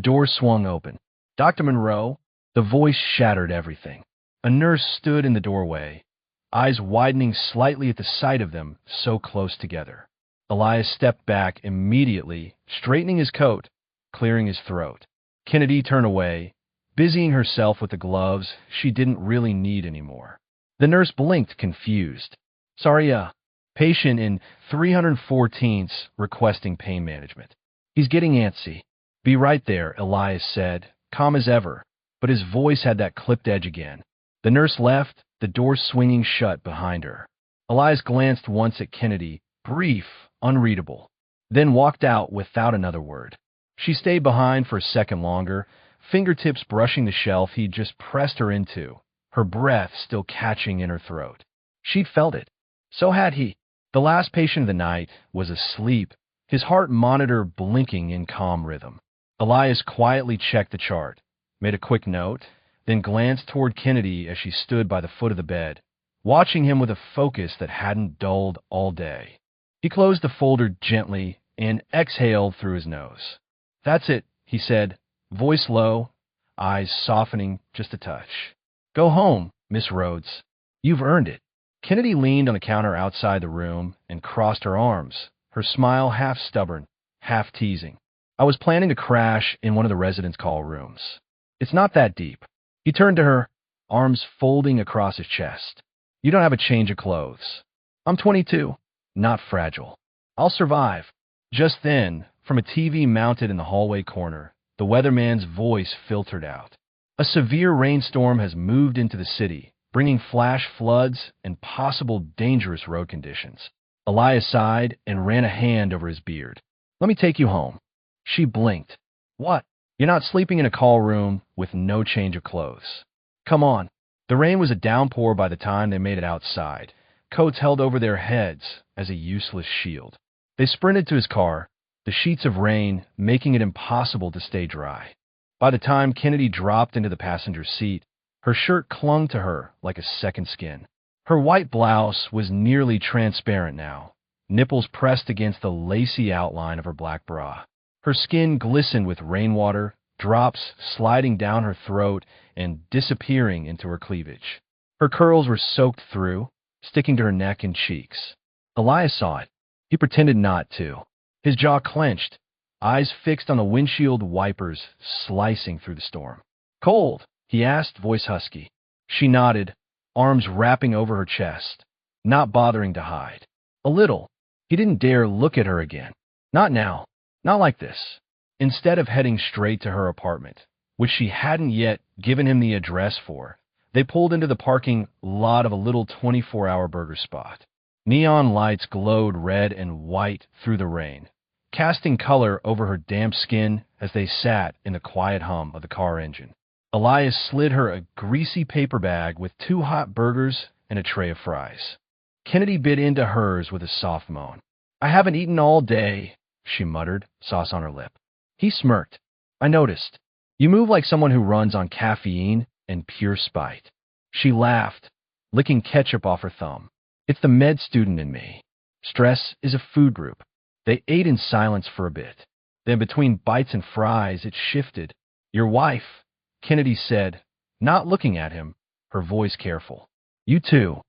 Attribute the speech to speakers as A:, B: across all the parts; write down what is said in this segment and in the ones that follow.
A: The door swung open. Dr. Monroe, the voice shattered everything. A nurse stood in the doorway, eyes widening slightly at the sight of them so close together. Elias stepped back immediately, straightening his coat, clearing his throat. Kennedi turned away, busying herself with the gloves she didn't really need anymore. The nurse blinked, confused. Sorry, patient in 314th requesting pain management. He's getting antsy. Be right there, Elias said, calm as ever, but his voice had that clipped edge again. The nurse left, the door swinging shut behind her. Elias glanced once at Kennedi, brief, unreadable, then walked out without another word. She stayed behind for a second longer, fingertips brushing the shelf he'd just pressed her into, her breath still catching in her throat. She'd felt it. So had he. The last patient of the night was asleep, his heart monitor blinking in calm rhythm. Elias quietly checked the chart, made a quick note, then glanced toward Kennedi as she stood by the foot of the bed, watching him with a focus that hadn't dulled all day. He closed the folder gently and exhaled through his nose. That's it, he said, voice low, eyes softening just a touch. Go home, Miss Rhodes. You've earned it. Kennedi leaned on the counter outside the room and crossed her arms, her smile half stubborn, half teasing. I was planning to crash in one of the residence call rooms. It's not that deep. He turned to her, arms folding across his chest. You don't have a change of clothes. I'm 22, not fragile. I'll survive. Just then, from a TV mounted in the hallway corner, the weatherman's voice filtered out. A severe rainstorm has moved into the city, bringing flash floods and possible dangerous road conditions. Elias sighed and ran a hand over his beard. Let me take you home. She blinked. What? You're not sleeping in a call room with no change of clothes. Come on. The rain was a downpour by the time they made it outside, coats held over their heads as a useless shield. They sprinted to his car, the sheets of rain making it impossible to stay dry. By the time Kennedi dropped into the passenger seat, her shirt clung to her like a second skin. Her white blouse was nearly transparent now, nipples pressed against the lacy outline of her black bra. Her skin glistened with rainwater, drops sliding down her throat and disappearing into her cleavage. Her curls were soaked through, sticking to her neck and cheeks. Elias saw it. He pretended not to. His jaw clenched, eyes fixed on the windshield wipers slicing through the storm. Cold? He asked, voice husky. She nodded, arms wrapping over her chest, not bothering to hide. A little. He didn't dare look at her again. Not now. Not like this. Instead of heading straight to her apartment, which she hadn't yet given him the address for, they pulled into the parking lot of a little 24-hour burger spot. Neon lights glowed red and white through the rain, casting color over her damp skin as they sat in the quiet hum of the car engine. Elias slid her a greasy paper bag with 2 hot burgers and a tray of fries. Kennedi bit into hers with a soft moan. I haven't eaten all day, she muttered, sauce on her lip. He smirked. I noticed. You move like someone who runs on caffeine and pure spite. She laughed, licking ketchup off her thumb. It's the med student in me. Stress is a food group. They ate in silence for a bit. Then between bites and fries, it shifted. Your wife, Kennedi said, not looking at him, her voice careful. You too.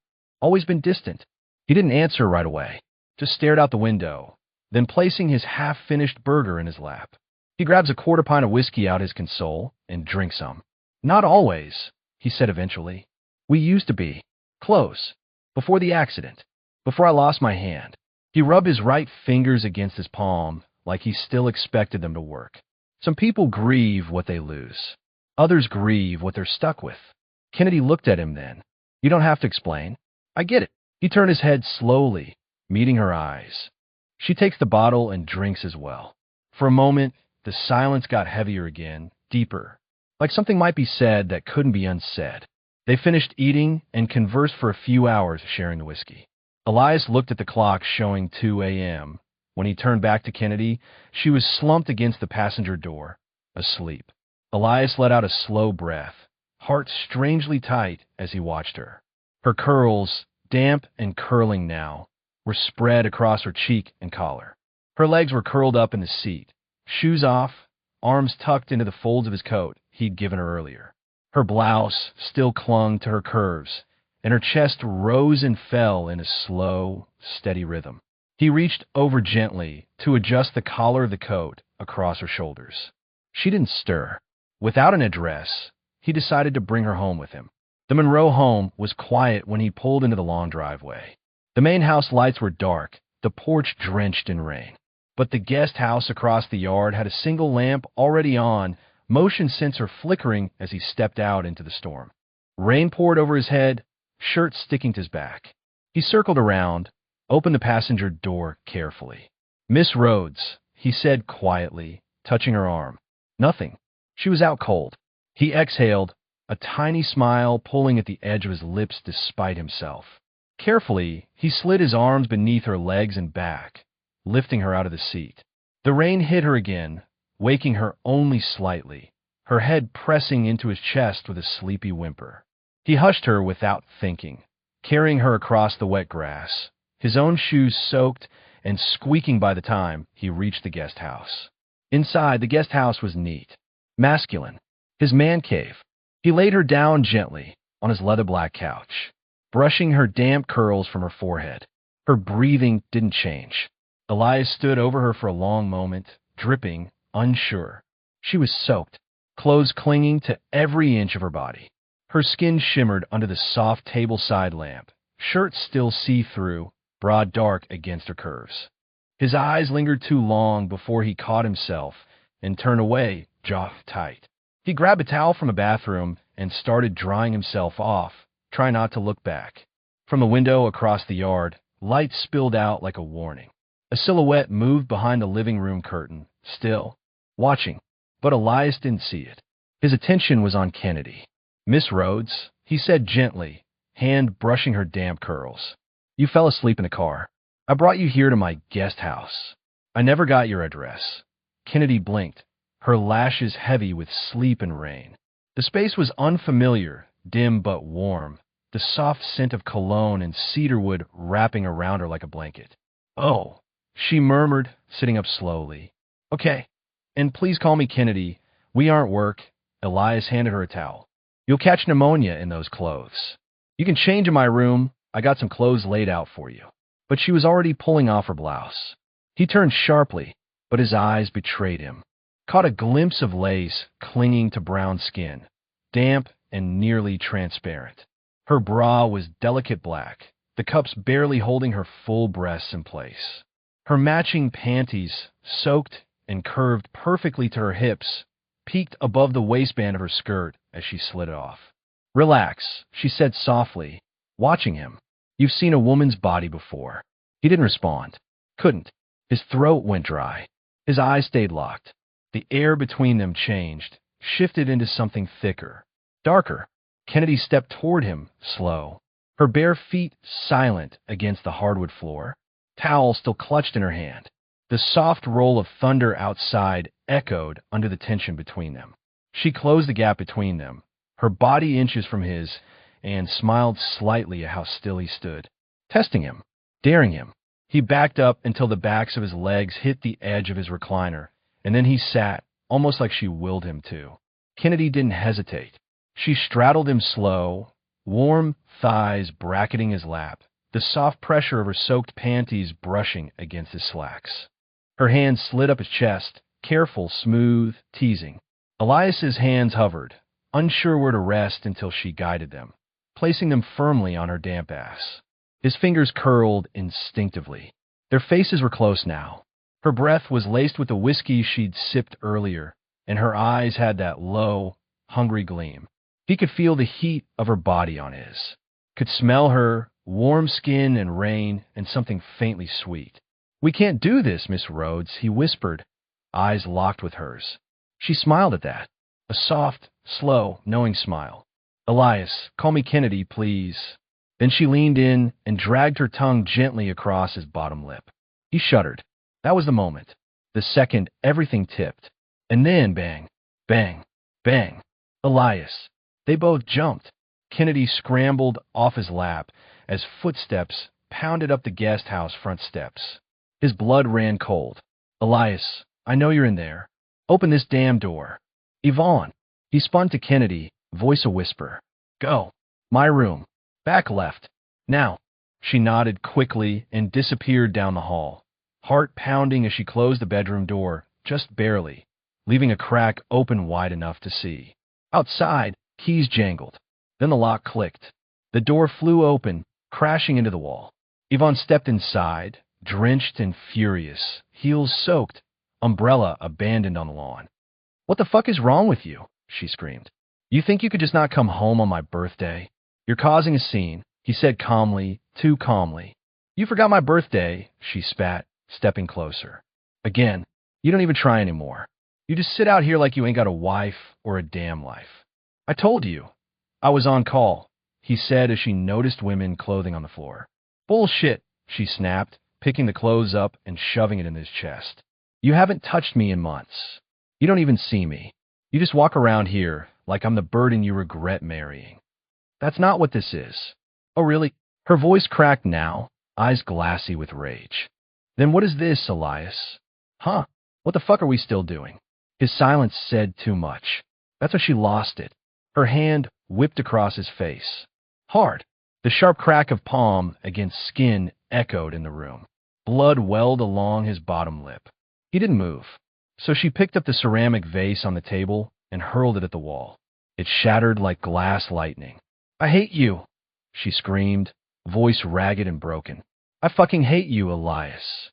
A: Always been distant. He didn't answer right away, just stared out the window, then placing his half-finished burger in his lap. He grabs a quarter pint of whiskey out his console and drinks some. Not always, he said eventually. We used to be. Close. Before the accident. Before I lost my hand. He rubbed his right fingers against his palm like he still expected them to work. Some people grieve what they lose. Others grieve what they're stuck with. Kennedi looked at him then. You don't have to explain. I get it. He turned his head slowly, meeting her eyes. She takes the bottle and drinks as well. For a moment, the silence got heavier again, deeper, like something might be said that couldn't be unsaid. They finished eating and conversed for a few hours, sharing the whiskey. Elias looked at the clock showing 2 a.m. When he turned back to Kennedi, she was slumped against the passenger door, asleep. Elias let out a slow breath, heart strangely tight as he watched her. Her curls, damp and curling now, were spread across her cheek and collar. Her legs were curled up in the seat, shoes off, arms tucked into the folds of his coat he'd given her earlier. Her blouse still clung to her curves, and her chest rose and fell in a slow, steady rhythm. He reached over gently to adjust the collar of the coat across her shoulders. She didn't stir. Without an address, he decided to bring her home with him. The Monroe home was quiet when he pulled into the long driveway. The main house lights were dark, the porch drenched in rain. But the guest house across the yard had a single lamp already on, motion sensor flickering as he stepped out into the storm. Rain poured over his head, shirt sticking to his back. He circled around, opened the passenger door carefully. "Miss Rhodes," he said quietly, touching her arm. Nothing. She was out cold. He exhaled, a tiny smile pulling at the edge of his lips despite himself. Carefully, he slid his arms beneath her legs and back, lifting her out of the seat. The rain hit her again, waking her only slightly, her head pressing into his chest with a sleepy whimper. He hushed her without thinking, carrying her across the wet grass, his own shoes soaked and squeaking by the time he reached the guest house. Inside, the guest house was neat, masculine, his man cave. He laid her down gently on his leather-black couch, brushing her damp curls from her forehead. Her breathing didn't change. Elias stood over her for a long moment, dripping, unsure. She was soaked, clothes clinging to every inch of her body. Her skin shimmered under the soft table-side lamp, shirt still see-through, broad dark against her curves. His eyes lingered too long before he caught himself and turned away, jaw tight. He grabbed a towel from the bathroom and started drying himself off, trying not to look back. From the window across the yard, light spilled out like a warning. A silhouette moved behind the living room curtain, still, watching, but Elias didn't see it. His attention was on Kennedi. "Miss Rhodes," he said gently, hand brushing her damp curls. "You fell asleep in the car. I brought you here to my guest house. I never got your address." Kennedi blinked, her lashes heavy with sleep and rain. The space was unfamiliar, dim but warm, the soft scent of cologne and cedarwood wrapping around her like a blanket. "Oh," she murmured, sitting up slowly. "Okay, and please call me Kennedi. We aren't work." Elias handed her a towel. "You'll catch pneumonia in those clothes. You can change in my room. I got some clothes laid out for you." But she was already pulling off her blouse. He turned sharply, but his eyes betrayed him. Caught a glimpse of lace clinging to brown skin, damp and nearly transparent. Her bra was delicate black, the cups barely holding her full breasts in place. Her matching panties, soaked and curved perfectly to her hips, peeked above the waistband of her skirt as she slid it off. "Relax," she said softly, watching him. "You've seen a woman's body before." He didn't respond. Couldn't. His throat went dry. His eyes stayed locked. The air between them changed, shifted into something thicker, darker. Kennedi stepped toward him, slow, her bare feet silent against the hardwood floor, towel still clutched in her hand. The soft roll of thunder outside echoed under the tension between them. She closed the gap between them, her body inches from his, and smiled slightly at how still he stood, testing him, daring him. He backed up until the backs of his legs hit the edge of his recliner, and then he sat, almost like she willed him to. Kennedi didn't hesitate. She straddled him slow, warm thighs bracketing his lap, the soft pressure of her soaked panties brushing against his slacks. Her hands slid up his chest, careful, smooth, teasing. Elias's hands hovered, unsure where to rest until she guided them, placing them firmly on her damp ass. His fingers curled instinctively. Their faces were close now. Her breath was laced with the whiskey she'd sipped earlier, and her eyes had that low, hungry gleam. He could feel the heat of her body on his, could smell her, warm skin and rain, and something faintly sweet. "We can't do this, Miss Rhodes," he whispered, eyes locked with hers. She smiled at that, a soft, slow, knowing smile. "Elias, call me Kennedi, please." Then she leaned in and dragged her tongue gently across his bottom lip. He shuddered. That was the moment, the second everything tipped. And then bang, bang, bang. Elias. They both jumped. Kennedi scrambled off his lap as footsteps pounded up the guest house front steps. His blood ran cold. "Elias, I know you're in there." Open this damn door. Yvonne. He spun to Kennedy, voice a whisper. Go. My room. Back left. Now. She nodded quickly and disappeared down the hall, heart pounding as she closed the bedroom door, just barely, leaving a crack open wide enough to see. Outside, keys jangled. Then the lock clicked. The door flew open, crashing into the wall. Yvonne stepped inside, drenched and furious, heels soaked, umbrella abandoned on the lawn. What the fuck is wrong with you? She screamed. You think you could just not come home on my birthday? You're causing a scene, he said calmly, too calmly. You forgot my birthday, she spat, stepping closer. Again, you don't even try anymore. You just sit out here like you ain't got a wife or a damn life. I told you. I was on call, he said as she noticed women clothing on the floor. Bullshit, she snapped, picking the clothes up and shoving it in his chest. You haven't touched me in months. You don't even see me. You just walk around here like I'm the burden you regret marrying. That's not what this is. Oh, really? Her voice cracked now, eyes glassy with rage. Then what is this, Elias? Huh? What the fuck are we still doing? His silence said too much. That's when she lost it. Her hand whipped across his face. Hard. The sharp crack of palm against skin echoed in the room. Blood welled along his bottom lip. He didn't move, so she picked up the ceramic vase on the table and hurled it at the wall. It shattered like glass lightning. I hate you, she screamed, voice ragged and broken. I fucking hate you, Elias.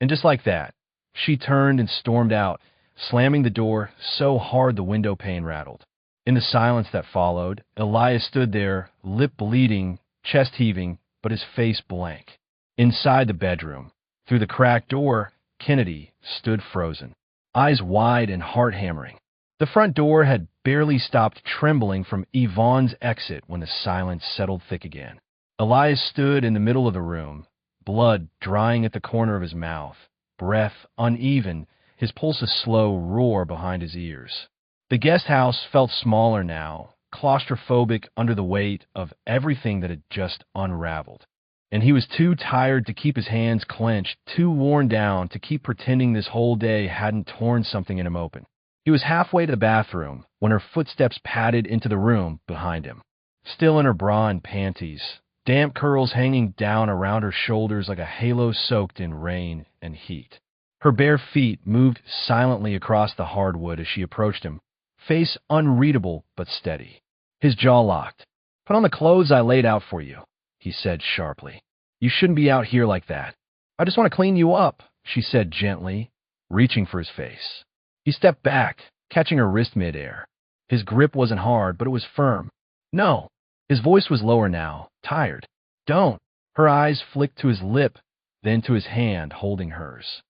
A: And just like that, she turned and stormed out, slamming the door so hard the window pane rattled. In the silence that followed, Elias stood there, lip bleeding, chest heaving, but his face blank. Inside the bedroom, through the cracked door, Kennedy stood frozen, eyes wide and heart hammering. The front door had barely stopped trembling from Yvonne's exit when the silence settled thick again. Elias stood in the middle of the room, blood drying at the corner of his mouth, breath uneven, his pulse a slow roar behind his ears. The guest house felt smaller now, claustrophobic under the weight of everything that had just unraveled. And he was too tired to keep his hands clenched, too worn down to keep pretending this whole day hadn't torn something in him open. He was halfway to the bathroom when her footsteps padded into the room behind him. Still in her bra and panties, damp curls hanging down around her shoulders like a halo soaked in rain and heat. Her bare feet moved silently across the hardwood as she approached him, face unreadable but steady. His jaw locked. Put on the clothes I laid out for you, he said sharply. You shouldn't be out here like that. I just want to clean you up, she said gently, reaching for his face. He stepped back, catching her wrist midair. His grip wasn't hard, but it was firm. No. His voice was lower now, tired. Don't. Her eyes flicked to his lip, then to his hand holding hers.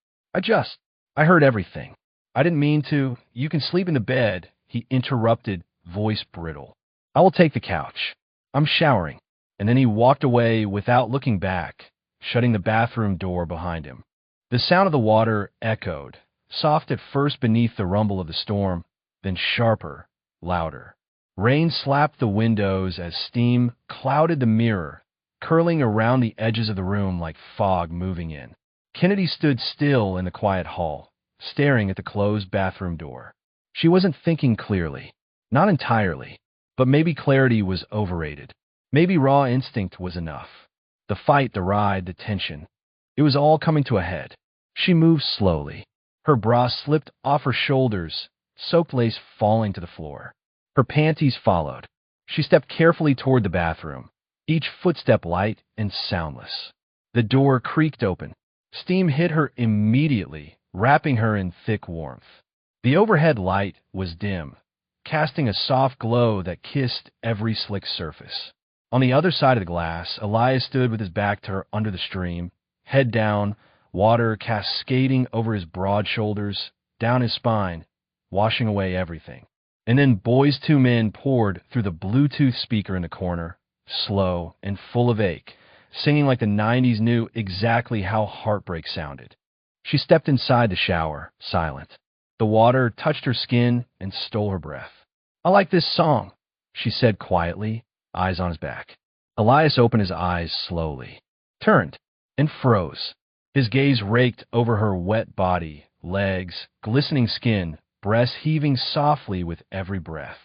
A: I heard everything. I didn't mean to. You can sleep in the bed, he interrupted, voice brittle. I will take the couch. I'm showering. And then he walked away without looking back, shutting the bathroom door behind him. The sound of the water echoed, soft at first beneath the rumble of the storm, then sharper, louder. Rain slapped the windows as steam clouded the mirror, curling around the edges of the room like fog moving in. Kennedy stood still in the quiet hall, staring at the closed bathroom door. She wasn't thinking clearly. Not entirely, but maybe clarity was overrated. Maybe raw instinct was enough. The fight, the ride, the tension. It was all coming to a head. She moved slowly. Her bra slipped off her shoulders, soaked lace falling to the floor. Her panties followed. She stepped carefully toward the bathroom, each footstep light and soundless. The door creaked open. Steam hit her immediately, wrapping her in thick warmth. The overhead light was dim, casting a soft glow that kissed every slick surface. On the other side of the glass, Elias stood with his back to her under the stream, head down, water cascading over his broad shoulders, down his spine, washing away everything. And then Boys II Men poured through the Bluetooth speaker in the corner, slow and full of ache, singing like the 90s knew exactly how heartbreak sounded. She stepped inside the shower, silent. The water touched her skin and stole her breath. I like this song, she said quietly, eyes on his back. Elias opened his eyes slowly, turned, and froze. His gaze raked over her wet body, legs, glistening skin, breasts heaving softly with every breath.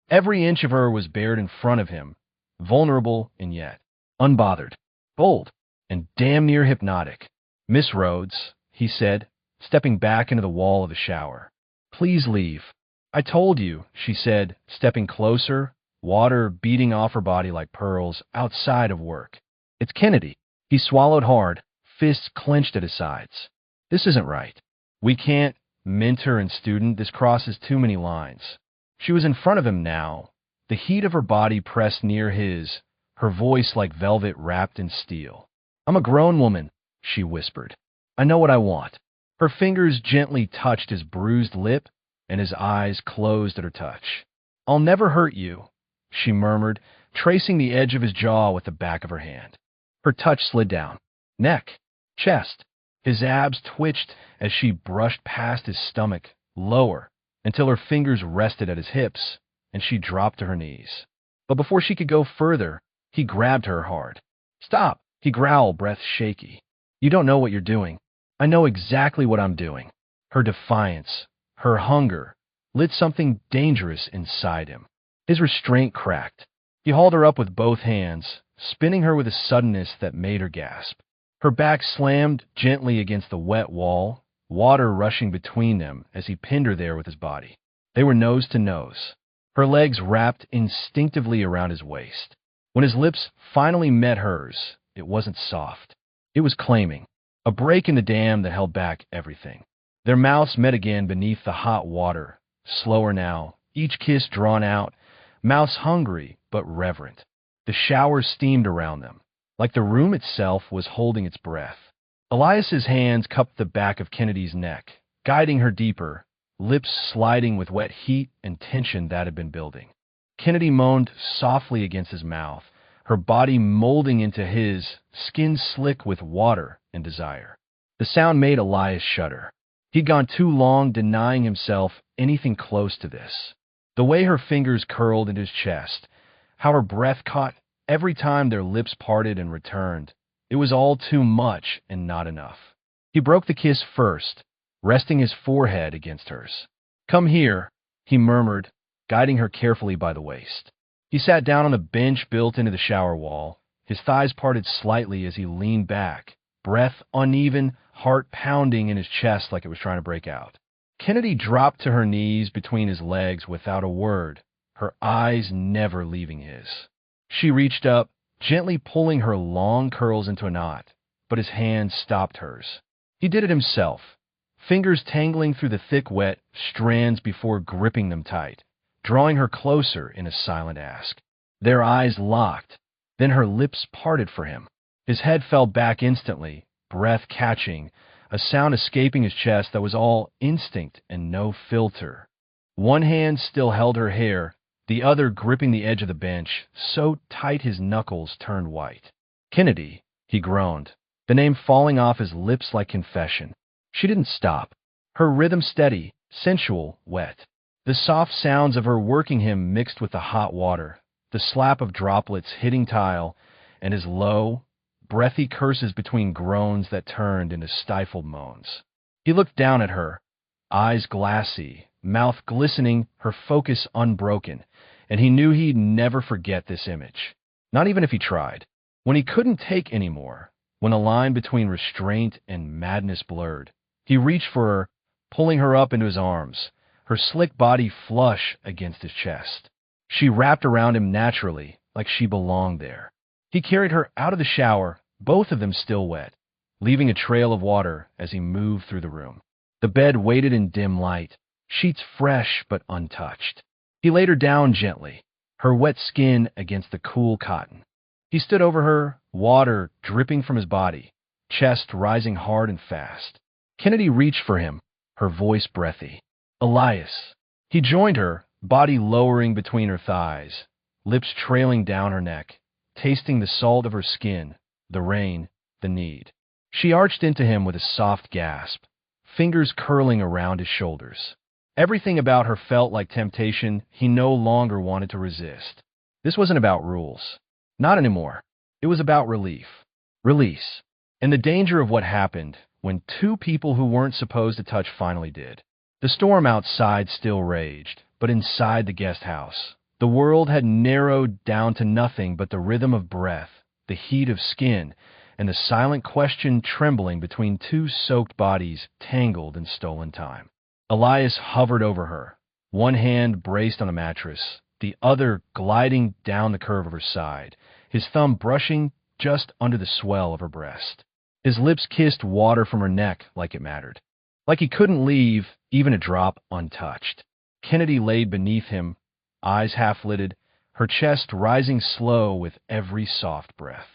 A: Every inch of her was bared in front of him, vulnerable and yet unbothered, bold, and damn near hypnotic. "Miss Rhodes," he said, stepping back into the wall of the shower. "Please leave." "I told you," she said, stepping closer, water beating off her body like pearls, "outside of work." "It's Kennedi." He swallowed hard, fists clenched at his sides. "This isn't right. We can't, mentor and student, this crosses too many lines." She was in front of him now, the heat of her body pressed near his, her voice like velvet wrapped in steel. "I'm a grown woman," she whispered. "I know what I want." Her fingers gently touched his bruised lip, and his eyes closed at her touch. "I'll never hurt you," she murmured, tracing the edge of his jaw with the back of her hand. Her touch slid down. Neck. Chest. His abs twitched as she brushed past his stomach, lower, until her fingers rested at his hips, and she dropped to her knees. But before she could go further, he grabbed her hard. "Stop," he growled, breath shaky. "You don't know what you're doing." "I know exactly what I'm doing." Her defiance, her hunger, lit something dangerous inside him. His restraint cracked. He hauled her up with both hands, spinning her with a suddenness that made her gasp. Her back slammed gently against the wet wall, water rushing between them as he pinned her there with his body. They were nose to nose, her legs wrapped instinctively around his waist. When his lips finally met hers, it wasn't soft. It was claiming, a break in the dam that held back everything. Their mouths met again beneath the hot water, slower now, each kiss drawn out, mouths hungry but reverent. The shower steamed around them, like the room itself was holding its breath. Elias's hands cupped the back of Kennedi's neck, guiding her deeper, lips sliding with wet heat and tension that had been building. Kennedi moaned softly against his mouth, her body molding into his, skin slick with water and desire. The sound made Elias shudder. He'd gone too long denying himself anything close to this. The way her fingers curled into his chest, how her breath caught every time their lips parted and returned, it was all too much and not enough. He broke the kiss first, resting his forehead against hers. "Come here," he murmured, guiding her carefully by the waist. He sat down on the bench built into the shower wall, his thighs parted slightly as he leaned back, breath uneven, heart pounding in his chest like it was trying to break out. Kennedi dropped to her knees between his legs without a word, her eyes never leaving his. She reached up, gently pulling her long curls into a knot, but his hand stopped hers. He did it himself, fingers tangling through the thick wet strands before gripping them tight, drawing her closer in a silent ask. Their eyes locked, then her lips parted for him. His head fell back instantly, breath catching, a sound escaping his chest that was all instinct and no filter. One hand still held her hair, the other gripping the edge of the bench, so tight his knuckles turned white. "Kennedi," he groaned, the name falling off his lips like confession. She didn't stop, her rhythm steady, sensual, wet. The soft sounds of her working him mixed with the hot water, the slap of droplets hitting tile, and his low, breathy curses between groans that turned into stifled moans. He looked down at her, eyes glassy, mouth glistening, her focus unbroken, and he knew he'd never forget this image, not even if he tried. When he couldn't take any more, when a line between restraint and madness blurred, he reached for her, pulling her up into his arms, her slick body flush against his chest. She wrapped around him naturally, like she belonged there. He carried her out of the shower, both of them still wet, leaving a trail of water as he moved through the room. The bed waited in dim light, sheets fresh but untouched. He laid her down gently, her wet skin against the cool cotton. He stood over her, water dripping from his body, chest rising hard and fast. Kennedi reached for him, her voice breathy. "Elias." He joined her, body lowering between her thighs, lips trailing down her neck, tasting the salt of her skin, the rain, the need. She arched into him with a soft gasp, fingers curling around his shoulders. Everything about her felt like temptation he no longer wanted to resist. This wasn't about rules. Not anymore. It was about relief. Release. And the danger of what happened when two people who weren't supposed to touch finally did. The storm outside still raged, but inside the guest house, the world had narrowed down to nothing but the rhythm of breath, the heat of skin, and the silent question trembling between two soaked bodies tangled in stolen time. Elias hovered over her, one hand braced on a mattress, the other gliding down the curve of her side, his thumb brushing just under the swell of her breast. His lips kissed water from her neck like it mattered, like he couldn't leave even a drop untouched. Kennedi laid beneath him, eyes half-lidded, her chest rising slow with every soft breath.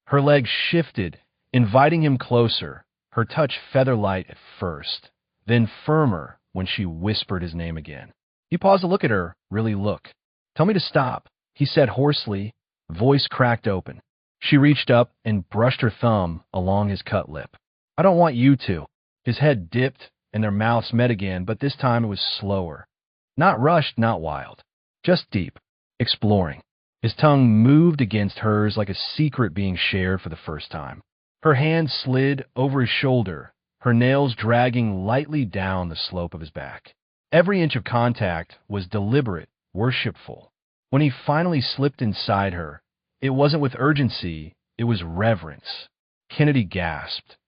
A: Her legs shifted, inviting him closer, her touch feather-light at first, then firmer when she whispered his name again. He paused to look at her, really look. "Tell me to stop," he said hoarsely, voice cracked open. She reached up and brushed her thumb along his cut lip. "I don't want you to." His head dipped, and their mouths met again, but this time it was slower. Not rushed, not wild. Just deep, exploring. His tongue moved against hers like a secret being shared for the first time. Her hand slid over his shoulder, her nails dragging lightly down the slope of his back. Every inch of contact was deliberate, worshipful. When he finally slipped inside her, it wasn't with urgency, it was reverence. Kennedi gasped,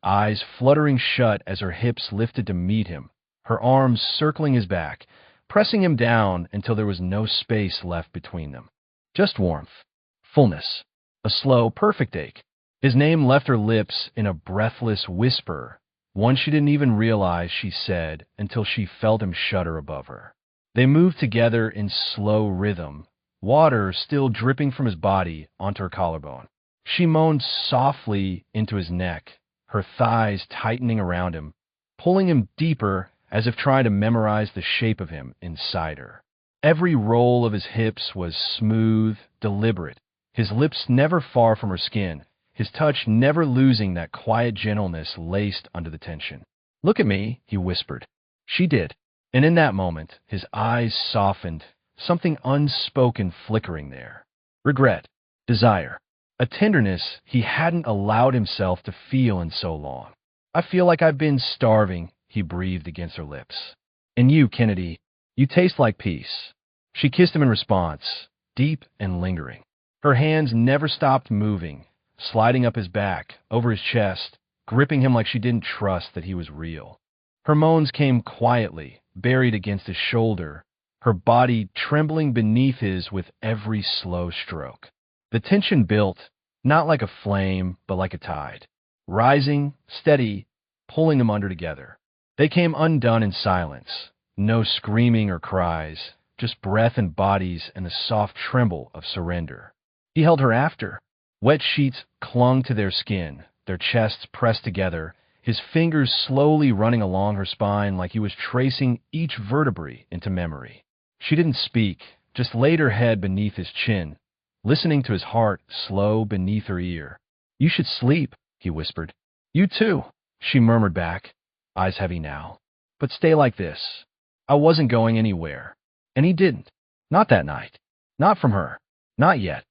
A: eyes fluttering shut as her hips lifted to meet him, her arms circling his back, pressing him down until there was no space left between them. Just warmth, fullness, a slow, perfect ache. His name left her lips in a breathless whisper, one she didn't even realize she said until she felt him shudder above her. They moved together in slow rhythm, water still dripping from his body onto her collarbone. She moaned softly into his neck, her thighs tightening around him, pulling him deeper as if trying to memorize the shape of him inside her. Every roll of his hips was smooth, deliberate, his lips never far from her skin, his touch never losing that quiet gentleness laced under the tension. "Look at me," he whispered. She did, and in that moment, his eyes softened, something unspoken flickering there. Regret, desire, a tenderness he hadn't allowed himself to feel in so long. "I feel like I've been starving," he breathed against her lips. "And you, Kennedi, you taste like peace." She kissed him in response, deep and lingering. Her hands never stopped moving, sliding up his back, over his chest, gripping him like she didn't trust that he was real. Her moans came quietly, buried against his shoulder, her body trembling beneath his with every slow stroke. The tension built, not like a flame, but like a tide, rising, steady, pulling them under together. They came undone in silence, no screaming or cries, just breath and bodies and the soft tremble of surrender. He held her after. Wet sheets clung to their skin, their chests pressed together, his fingers slowly running along her spine like he was tracing each vertebrae into memory. She didn't speak, just laid her head beneath his chin, listening to his heart slow beneath her ear. "You should sleep," he whispered. "You too," she murmured back, eyes heavy now. "But stay like this." I wasn't going anywhere. And he didn't. Not that night. Not from her. Not yet.